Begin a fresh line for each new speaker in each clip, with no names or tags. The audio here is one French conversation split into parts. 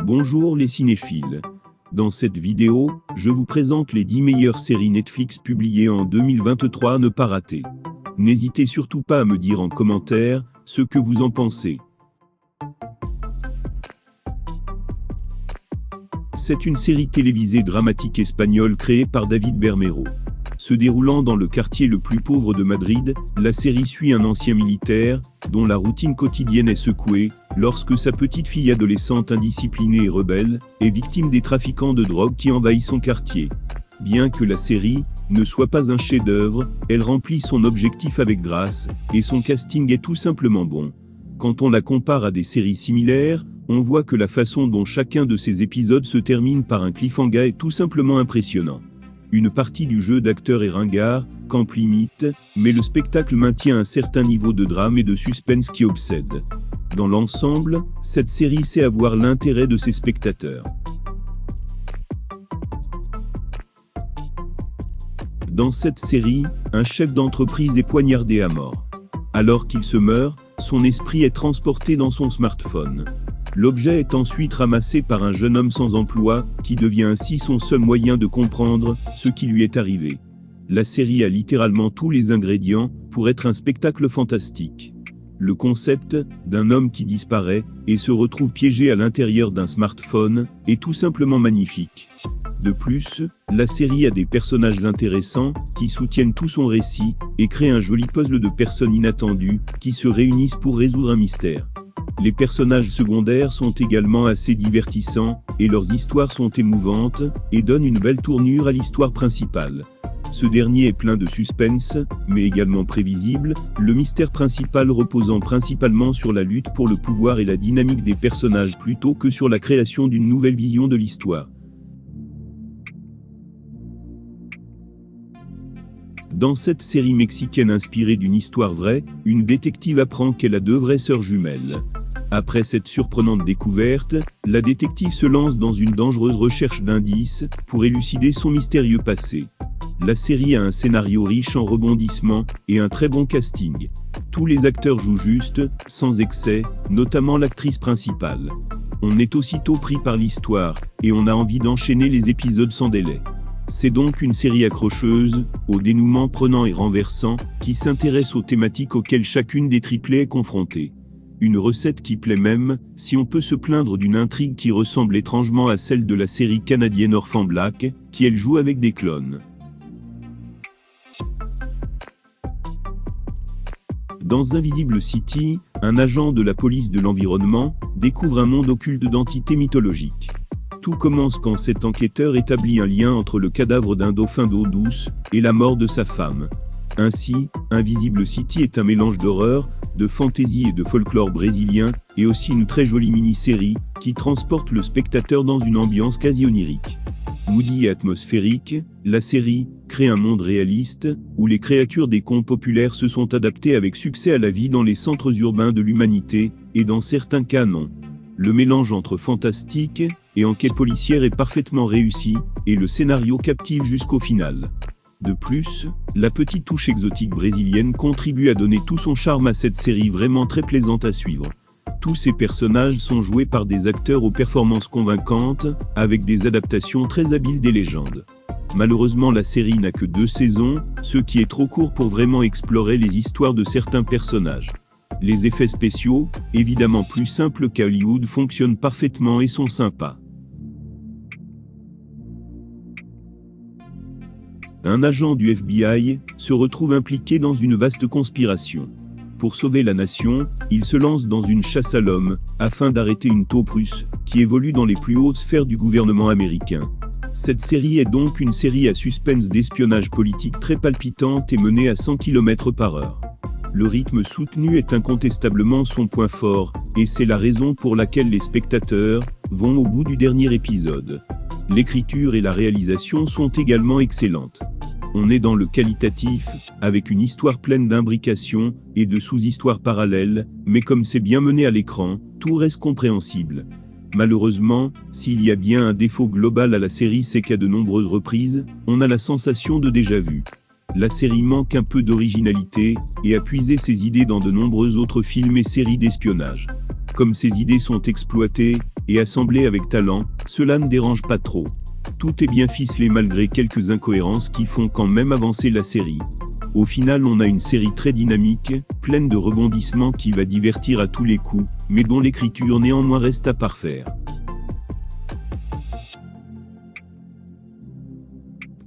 Bonjour les cinéphiles. Dans cette vidéo, je vous présente les 10 meilleures séries Netflix publiées en 2023 à ne pas rater. N'hésitez surtout pas à me dire en commentaire ce que vous en pensez. C'est une série télévisée dramatique espagnole créée par David Bermejo. Se déroulant dans le quartier le plus pauvre de Madrid, la série suit un ancien militaire, dont la routine quotidienne est secouée, lorsque sa petite fille adolescente indisciplinée et rebelle, est victime des trafiquants de drogue qui envahissent son quartier. Bien que la série ne soit pas un chef-d'œuvre, elle remplit son objectif avec grâce, et son casting est tout simplement bon. Quand on la compare à des séries similaires, on voit que la façon dont chacun de ces épisodes se termine par un cliffhanger est tout simplement impressionnant. Une partie du jeu d'acteur est ringard, camp limite, mais le spectacle maintient un certain niveau de drame et de suspense qui obsède. Dans l'ensemble, cette série sait avoir l'intérêt de ses spectateurs. Dans cette série, un chef d'entreprise est poignardé à mort. Alors qu'il se meurt, son esprit est transporté dans son smartphone. L'objet est ensuite ramassé par un jeune homme sans emploi, qui devient ainsi son seul moyen de comprendre ce qui lui est arrivé. La série a littéralement tous les ingrédients pour être un spectacle fantastique. Le concept d'un homme qui disparaît et se retrouve piégé à l'intérieur d'un smartphone est tout simplement magnifique. De plus, la série a des personnages intéressants qui soutiennent tout son récit et crée un joli puzzle de personnes inattendues qui se réunissent pour résoudre un mystère. Les personnages secondaires sont également assez divertissants, et leurs histoires sont émouvantes, et donnent une belle tournure à l'histoire principale. Ce dernier est plein de suspense, mais également prévisible, le mystère principal reposant principalement sur la lutte pour le pouvoir et la dynamique des personnages plutôt que sur la création d'une nouvelle vision de l'histoire. Dans cette série mexicaine inspirée d'une histoire vraie, une détective apprend qu'elle a 2 vraies sœurs jumelles. Après cette surprenante découverte, la détective se lance dans une dangereuse recherche d'indices pour élucider son mystérieux passé. La série a un scénario riche en rebondissements et un très bon casting. Tous les acteurs jouent juste, sans excès, notamment l'actrice principale. On est aussitôt pris par l'histoire et on a envie d'enchaîner les épisodes sans délai. C'est donc une série accrocheuse, au dénouement prenant et renversant, qui s'intéresse aux thématiques auxquelles chacune des triplés est confrontée. Une recette qui plaît même, si on peut se plaindre d'une intrigue qui ressemble étrangement à celle de la série canadienne Orphan Black, qui elle joue avec des clones. Dans Invisible City, un agent de la police de l'environnement découvre un monde occulte d'entités mythologiques. Tout commence quand cet enquêteur établit un lien entre le cadavre d'un dauphin d'eau douce et la mort de sa femme. Ainsi, Invisible City est un mélange d'horreur, de fantaisie et de folklore brésilien, et aussi une très jolie mini-série qui transporte le spectateur dans une ambiance quasi onirique. Moody et atmosphérique, la série crée un monde réaliste où les créatures des contes populaires se sont adaptées avec succès à la vie dans les centres urbains de l'humanité, et dans certains cas non. Le mélange entre fantastique et enquête policière est parfaitement réussi, et le scénario captive jusqu'au final. De plus, la petite touche exotique brésilienne contribue à donner tout son charme à cette série vraiment très plaisante à suivre. Tous ces personnages sont joués par des acteurs aux performances convaincantes, avec des adaptations très habiles des légendes. Malheureusement, la série n'a que 2 saisons, ce qui est trop court pour vraiment explorer les histoires de certains personnages. Les effets spéciaux, évidemment plus simples qu'à Hollywood, fonctionnent parfaitement et sont sympas. Un agent du FBI se retrouve impliqué dans une vaste conspiration. Pour sauver la nation, il se lance dans une chasse à l'homme, afin d'arrêter une taupe russe, qui évolue dans les plus hautes sphères du gouvernement américain. Cette série est donc une série à suspense d'espionnage politique très palpitante et menée à 100 km/h. Le rythme soutenu est incontestablement son point fort, et c'est la raison pour laquelle les spectateurs vont au bout du dernier épisode. L'écriture et la réalisation sont également excellentes. On est dans le qualitatif, avec une histoire pleine d'imbrications et de sous-histoires parallèles, mais comme c'est bien mené à l'écran, tout reste compréhensible. Malheureusement, s'il y a bien un défaut global à la série, c'est qu'à de nombreuses reprises, on a la sensation de déjà-vu. La série manque un peu d'originalité et a puisé ses idées dans de nombreux autres films et séries d'espionnage. Comme ces idées sont exploitées, et assemblée avec talent, cela ne dérange pas trop. Tout est bien ficelé malgré quelques incohérences qui font quand même avancer la série. Au final, on a une série très dynamique, pleine de rebondissements qui va divertir à tous les coups, mais dont l'écriture néanmoins reste à parfaire.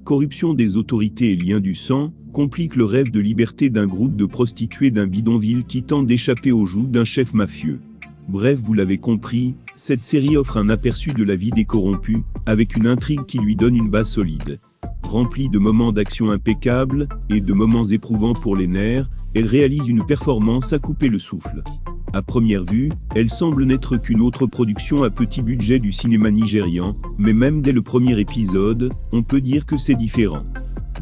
Corruption des autorités et liens du sang complique le rêve de liberté d'un groupe de prostituées d'un bidonville qui tente d'échapper aux joues d'un chef mafieux. Bref, vous l'avez compris, cette série offre un aperçu de la vie des corrompus, avec une intrigue qui lui donne une base solide. Remplie de moments d'action impeccables, et de moments éprouvants pour les nerfs, elle réalise une performance à couper le souffle. À première vue, elle semble n'être qu'une autre production à petit budget du cinéma nigérian, mais même dès le premier épisode, on peut dire que c'est différent.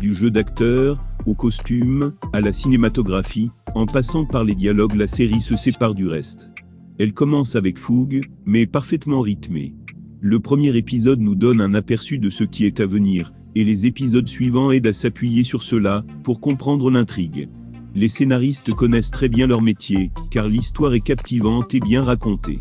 Du jeu d'acteurs, aux costumes, à la cinématographie, en passant par les dialogues, la série se sépare du reste. Elle commence avec fougue, mais parfaitement rythmée. Le premier épisode nous donne un aperçu de ce qui est à venir, et les épisodes suivants aident à s'appuyer sur cela, pour comprendre l'intrigue. Les scénaristes connaissent très bien leur métier, car l'histoire est captivante et bien racontée.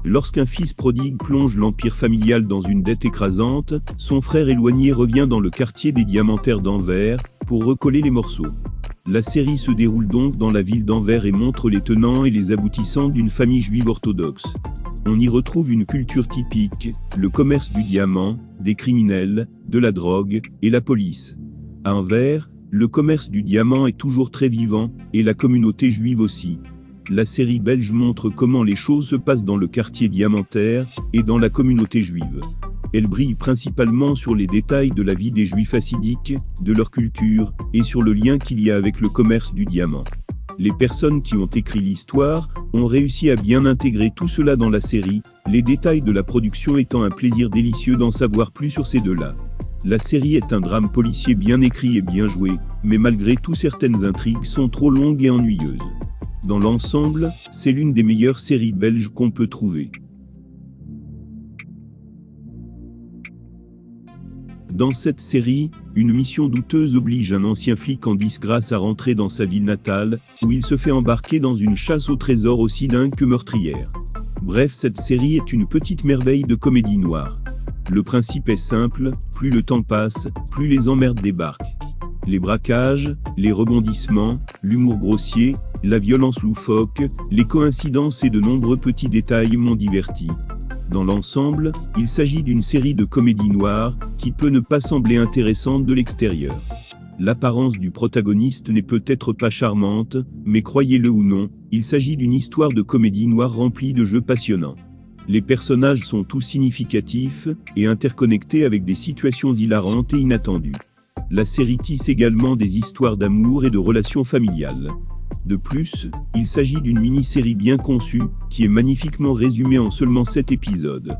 Lorsqu'un fils prodigue plonge l'empire familial dans une dette écrasante, son frère éloigné revient dans le quartier des Diamantaires d'Anvers, pour recoller les morceaux. La série se déroule donc dans la ville d'Anvers et montre les tenants et les aboutissants d'une famille juive orthodoxe. On y retrouve une culture typique, le commerce du diamant, des criminels, de la drogue, et la police. À Anvers, le commerce du diamant est toujours très vivant, et la communauté juive aussi. La série belge montre comment les choses se passent dans le quartier diamantaire, et dans la communauté juive. Elle brille principalement sur les détails de la vie des juifs hassidiques, de leur culture, et sur le lien qu'il y a avec le commerce du diamant. Les personnes qui ont écrit l'histoire ont réussi à bien intégrer tout cela dans la série, les détails de la production étant un plaisir délicieux d'en savoir plus sur ces deux-là. La série est un drame policier bien écrit et bien joué, mais malgré tout certaines intrigues sont trop longues et ennuyeuses. Dans l'ensemble, c'est l'une des meilleures séries belges qu'on peut trouver. Dans cette série, une mission douteuse oblige un ancien flic en disgrâce à rentrer dans sa ville natale, où il se fait embarquer dans une chasse au trésor aussi dingue que meurtrière. Bref, cette série est une petite merveille de comédie noire. Le principe est simple, plus le temps passe, plus les emmerdes débarquent. Les braquages, les rebondissements, l'humour grossier, la violence loufoque, les coïncidences et de nombreux petits détails m'ont diverti. Dans l'ensemble, il s'agit d'une série de comédie noire qui peut ne pas sembler intéressante de l'extérieur. L'apparence du protagoniste n'est peut-être pas charmante, mais croyez-le ou non, il s'agit d'une histoire de comédie noire remplie de jeux passionnants. Les personnages sont tous significatifs et interconnectés avec des situations hilarantes et inattendues. La série tisse également des histoires d'amour et de relations familiales. De plus, il s'agit d'une mini-série bien conçue, qui est magnifiquement résumée en seulement 7 épisodes.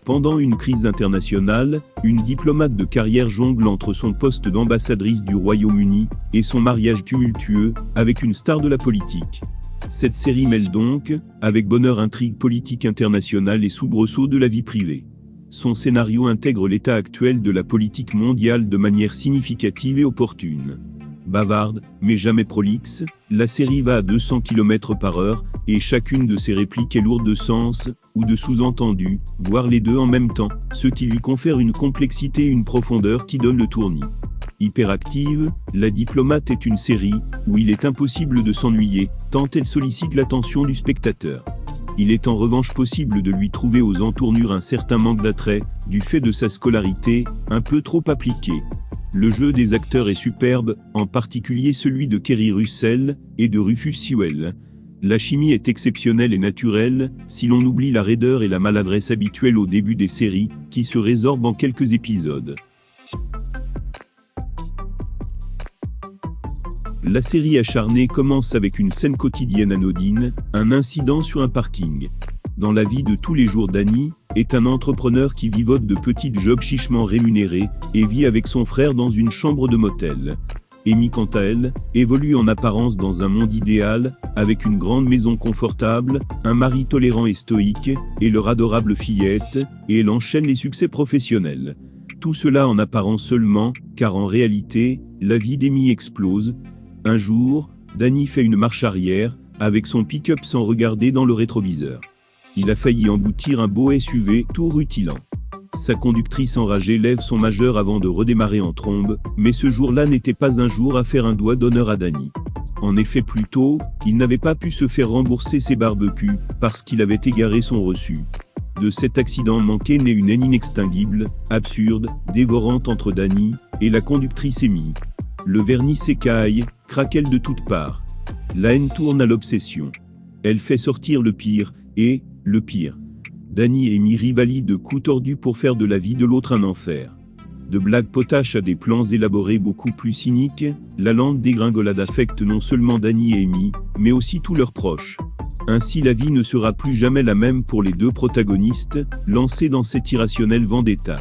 Pendant une crise internationale, une diplomate de carrière jongle entre son poste d'ambassadrice du Royaume-Uni et son mariage tumultueux avec une star de la politique. Cette série mêle donc, avec bonheur, intrigue politique internationale et soubresauts de la vie privée. Son scénario intègre l'état actuel de la politique mondiale de manière significative et opportune. Bavarde, mais jamais prolixe, la série va à 200 km/h, et chacune de ses répliques est lourde de sens, ou de sous-entendus, voire les deux en même temps, ce qui lui confère une complexité et une profondeur qui donnent le tournis. Hyperactive, La Diplomate est une série, où il est impossible de s'ennuyer, tant elle sollicite l'attention du spectateur. Il est en revanche possible de lui trouver aux entournures un certain manque d'attrait, du fait de sa scolarité, un peu trop appliquée. Le jeu des acteurs est superbe, en particulier celui de Kerry Russell et de Rufus Sewell. La chimie est exceptionnelle et naturelle, si l'on oublie la raideur et la maladresse habituelles au début des séries, qui se résorbent en quelques épisodes. La série acharnée commence avec une scène quotidienne anodine, un incident sur un parking. Dans la vie de tous les jours, Danny est un entrepreneur qui vivote de petits jobs chichement rémunérés et vit avec son frère dans une chambre de motel. Amy, quant à elle, évolue en apparence dans un monde idéal, avec une grande maison confortable, un mari tolérant et stoïque, et leur adorable fillette, et elle enchaîne les succès professionnels. Tout cela en apparence seulement, car en réalité, la vie d'Amy explose. Un jour, Danny fait une marche arrière, avec son pick-up sans regarder dans le rétroviseur. Il a failli emboutir un beau SUV, tout rutilant. Sa conductrice enragée lève son majeur avant de redémarrer en trombe, mais ce jour-là n'était pas un jour à faire un doigt d'honneur à Danny. En effet, plus tôt, il n'avait pas pu se faire rembourser ses barbecues, parce qu'il avait égaré son reçu. De cet accident manqué naît une haine inextinguible, absurde, dévorante entre Danny et la conductrice Amy. Le vernis s'écaille, craquelle de toutes parts. La haine tourne à l'obsession. Elle fait sortir le pire, et, le pire. Danny et Amy rivalisent de coups tordus pour faire de la vie de l'autre un enfer. De blagues potaches à des plans élaborés beaucoup plus cyniques, la lente dégringolade affecte non seulement Danny et Amy, mais aussi tous leurs proches. Ainsi la vie ne sera plus jamais la même pour les deux protagonistes, lancés dans cette irrationnelle vendetta.